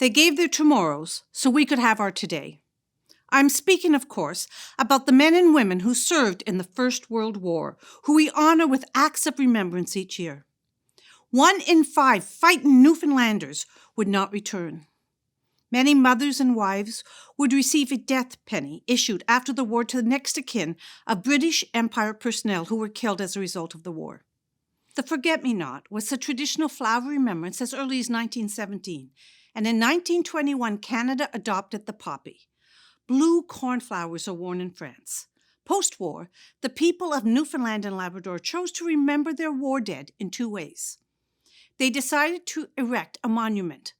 They gave their tomorrows so we could have our today. I'm speaking, of course, about the men and women who served in the First World War, who we honor with acts of remembrance each year. 1 in 5 fighting Newfoundlanders would not return. Many mothers and wives would receive a death penny issued after the war to the next of kin of British Empire personnel who were killed as a result of the war. The Forget-Me-Not was the traditional flower of remembrance as early as 1917, and in 1921 Canada adopted the poppy. Blue cornflowers are worn in France. Post-war, the people of Newfoundland and Labrador chose to remember their war dead in 2 ways. They decided to erect a monument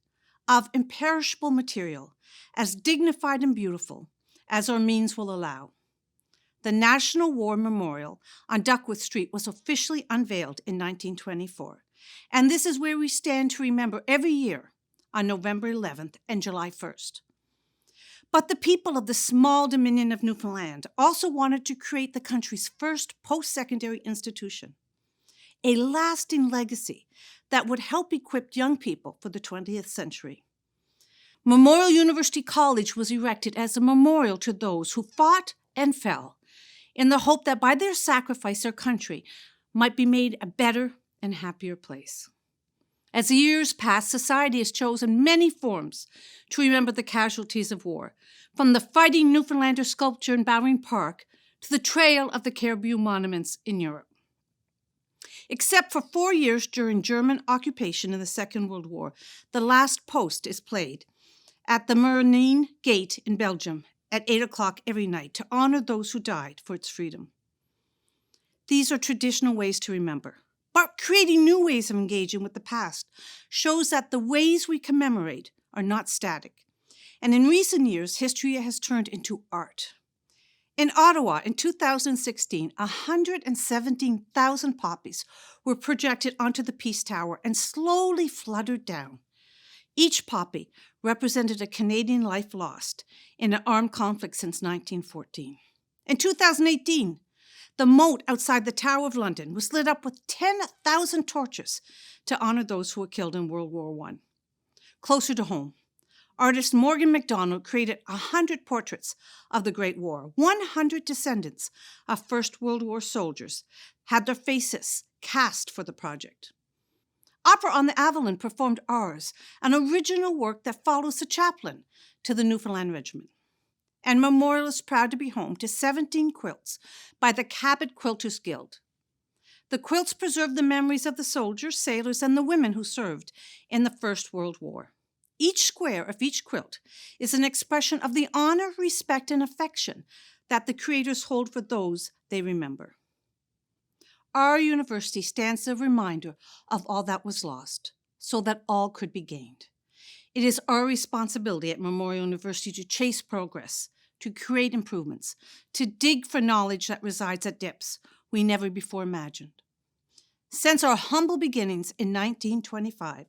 of imperishable material, as dignified and beautiful as our means will allow. The National War Memorial on Duckworth Street was officially unveiled in 1924, and this is where we stand to remember every year on November 11th and July 1st. But the people of the small Dominion of Newfoundland also wanted to create the country's first post-secondary institution, a lasting legacy that would help equip young people for the 20th century. Memorial University College was erected as a memorial to those who fought and fell in the hope that by their sacrifice their country might be made a better and happier place. As the years pass, society has chosen many forms to remember the casualties of war, from the Fighting Newfoundlander sculpture in Bowring Park to the Trail of the Caribou monuments in Europe. Except for 4 years during German occupation in the Second World War, the last post is played at the Marine Gate in Belgium at 8 o'clock every night to honor those who died for its freedom. These are traditional ways to remember, but creating new ways of engaging with the past shows that the ways we commemorate are not static. And in recent years, history has turned into art. In Ottawa, in 2016, 117,000 poppies were projected onto the Peace Tower and slowly fluttered down. Each poppy represented a Canadian life lost in an armed conflict since 1914. In 2018, the moat outside the Tower of London was lit up with 10,000 torches to honor those who were killed in World War I. Closer to home, artist Morgan MacDonald created 100 portraits of the Great War. 100 descendants of First World War soldiers had their faces cast for the project. Opera on the Avalon performed Ours, an original work that follows the chaplain to the Newfoundland Regiment. And Memorial is proud to be home to 17 quilts by the Cabot Quilters Guild. The quilts preserve the memories of the soldiers, sailors, and the women who served in the First World War. Each square of each quilt is an expression of the honor, respect, and affection that the creators hold for those they remember. Our university stands as a reminder of all that was lost, so that all could be gained. It is our responsibility at Memorial University to chase progress, to create improvements, to dig for knowledge that resides at depths we never before imagined. Since our humble beginnings in 1925,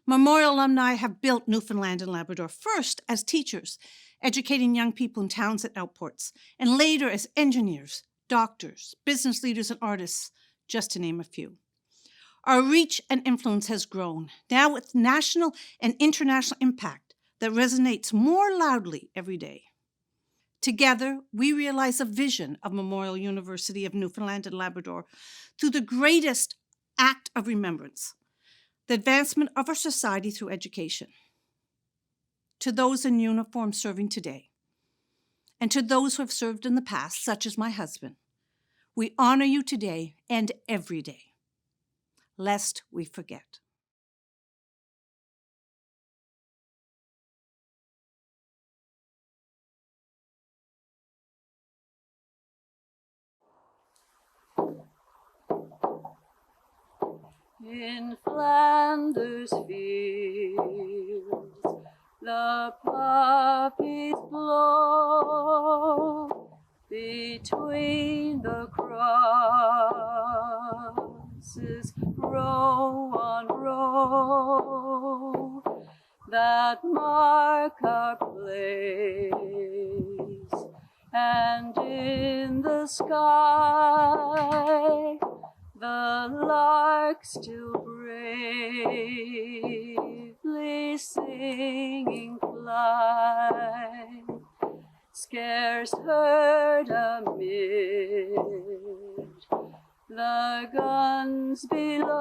Memorial alumni have built Newfoundland and Labrador first as teachers, educating young people in towns and outports, and later as engineers, doctors, business leaders, and artists, just to name a few. Our reach and influence has grown, now with national and international impact that resonates more loudly every day. Together, we realize a vision of Memorial University of Newfoundland and Labrador through the greatest act of remembrance, the advancement of our society through education. To those in uniform serving today, and to those who have served in the past, such as my husband, we honor you today and every day, lest we forget. In Flanders fields, the poppies blow between the crosses, row on row, that mark our place. And in the sky, the lark still bravely always singing fly, scarce heard amid the guns below.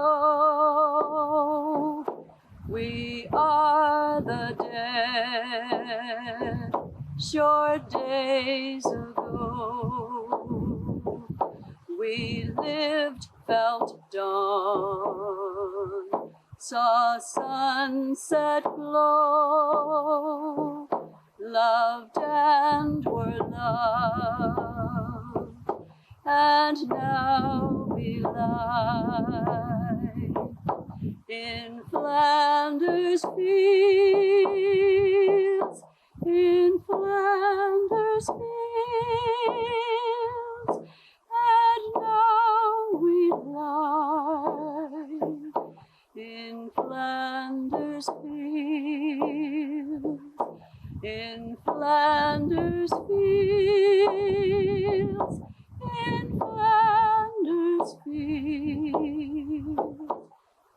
We are the dead, short days ago. We lived, felt dawn, saw sunset glow, loved and were loved, and now we lie in Flanders fields, in Flanders fields, and now we lie in Flanders fields, in Flanders fields, in Flanders fields,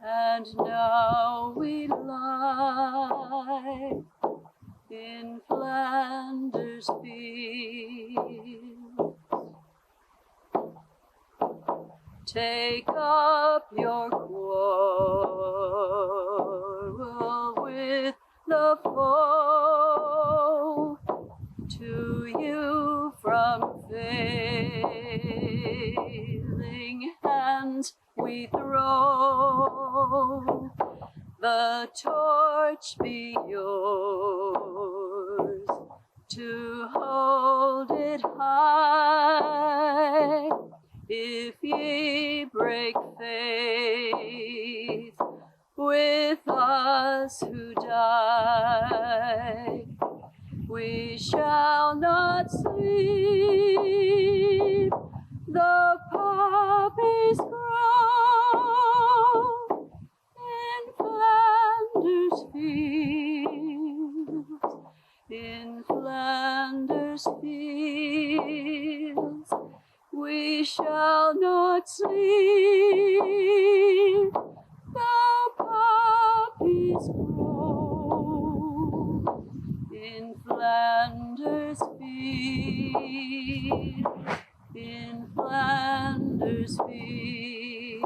and now we lie in Flanders fields. Take up your quarrel with the foe, to you from failing hands we throw. The torch be yours, to hold it high. If ye break faith with us who die, we shall not sleep. The poppies grow in Flanders fields, in Flanders fields. We shall not sleep. The poppies grow in Flanders fields, in Flanders fields.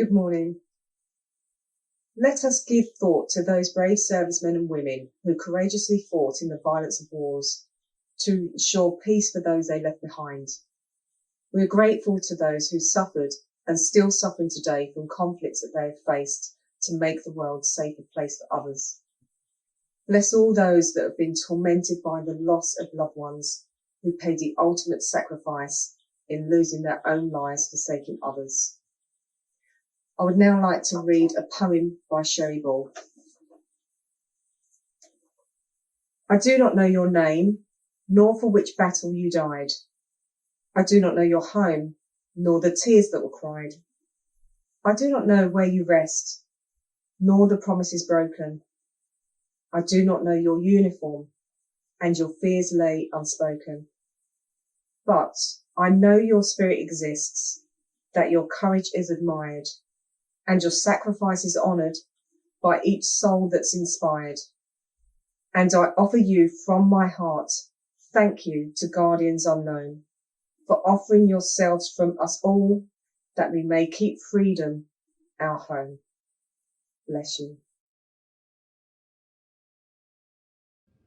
Good morning. Let us give thought to those brave servicemen and women who courageously fought in the violence of wars to ensure peace for those they left behind. We are grateful to those who suffered and still suffering today from conflicts that they have faced to make the world a safer place for others. Bless all those that have been tormented by the loss of loved ones who paid the ultimate sacrifice in losing their own lives for saving others. I would now like to read a poem by Sherry Ball. I do not know your name, nor for which battle you died. I do not know your home, nor the tears that were cried. I do not know where you rest, nor the promises broken. I do not know your uniform, and your fears lay unspoken. But I know your spirit exists, that your courage is admired, and your sacrifice is honoured by each soul that's inspired. And I offer you from my heart, thank you to guardians unknown, for offering yourselves from us all, that we may keep freedom our home. Bless you.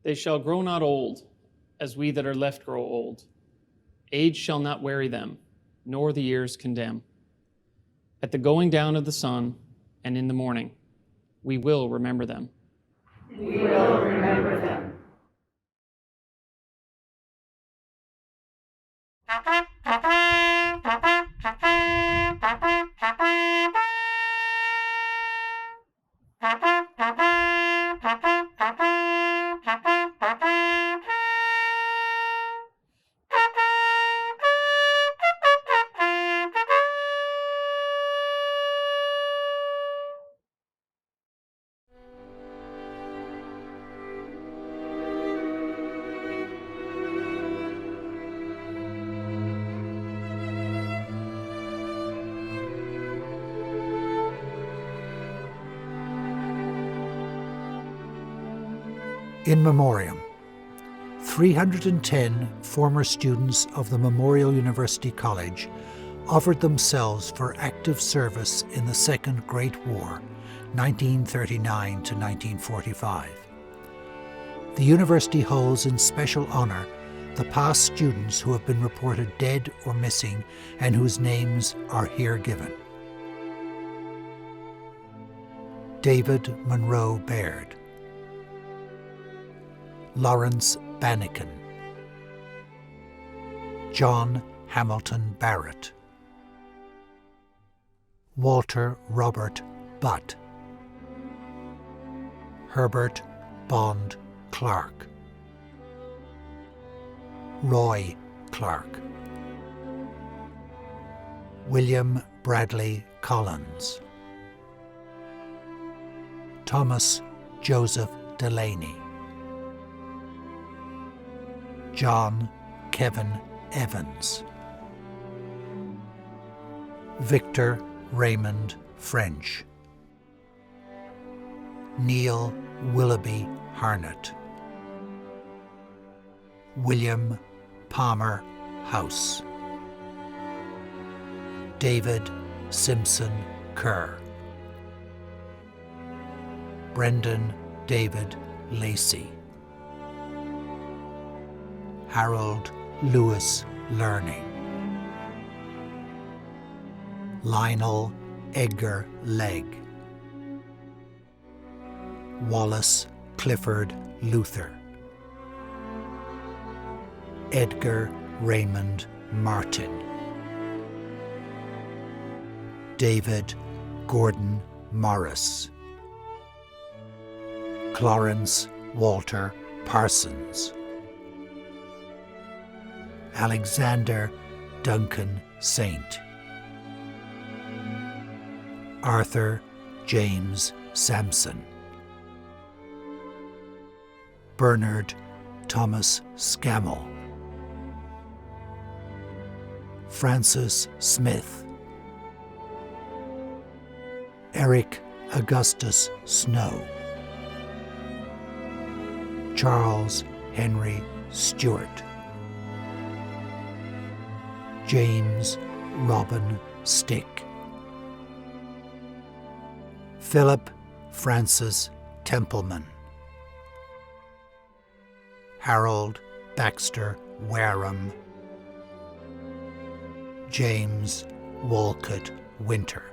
They shall grow not old, as we that are left grow old. Age shall not weary them, nor the years condemn. At the going down of the sun, and in the morning, we will remember them. We will remember them. In Memoriam, 310 former students of the Memorial University College offered themselves for active service in the Second Great War, 1939 to 1945. The university holds in special honour the past students who have been reported dead or missing and whose names are here given. David Monroe Baird, Lawrence Bannikin, John Hamilton Barrett, Walter Robert Butt, Herbert Bond Clark, Roy Clark, William Bradley Collins, Thomas Joseph Delaney, John Kevin Evans, Victor Raymond French, Neil Willoughby Harnett, William Palmer House, David Simpson Kerr, Brendan David Lacey, Harold Lewis Learning, Lionel Edgar Legg, Wallace Clifford Luther, Edgar Raymond Martin, David Gordon Morris, Clarence Walter Parsons, Alexander Duncan Saint, Arthur James Sampson, Bernard Thomas Scammell, Francis Smith, Eric Augustus Snow, Charles Henry Stewart, James Robin Stick, Philip Francis Templeman, Harold Baxter Wareham, James Walcott Winter.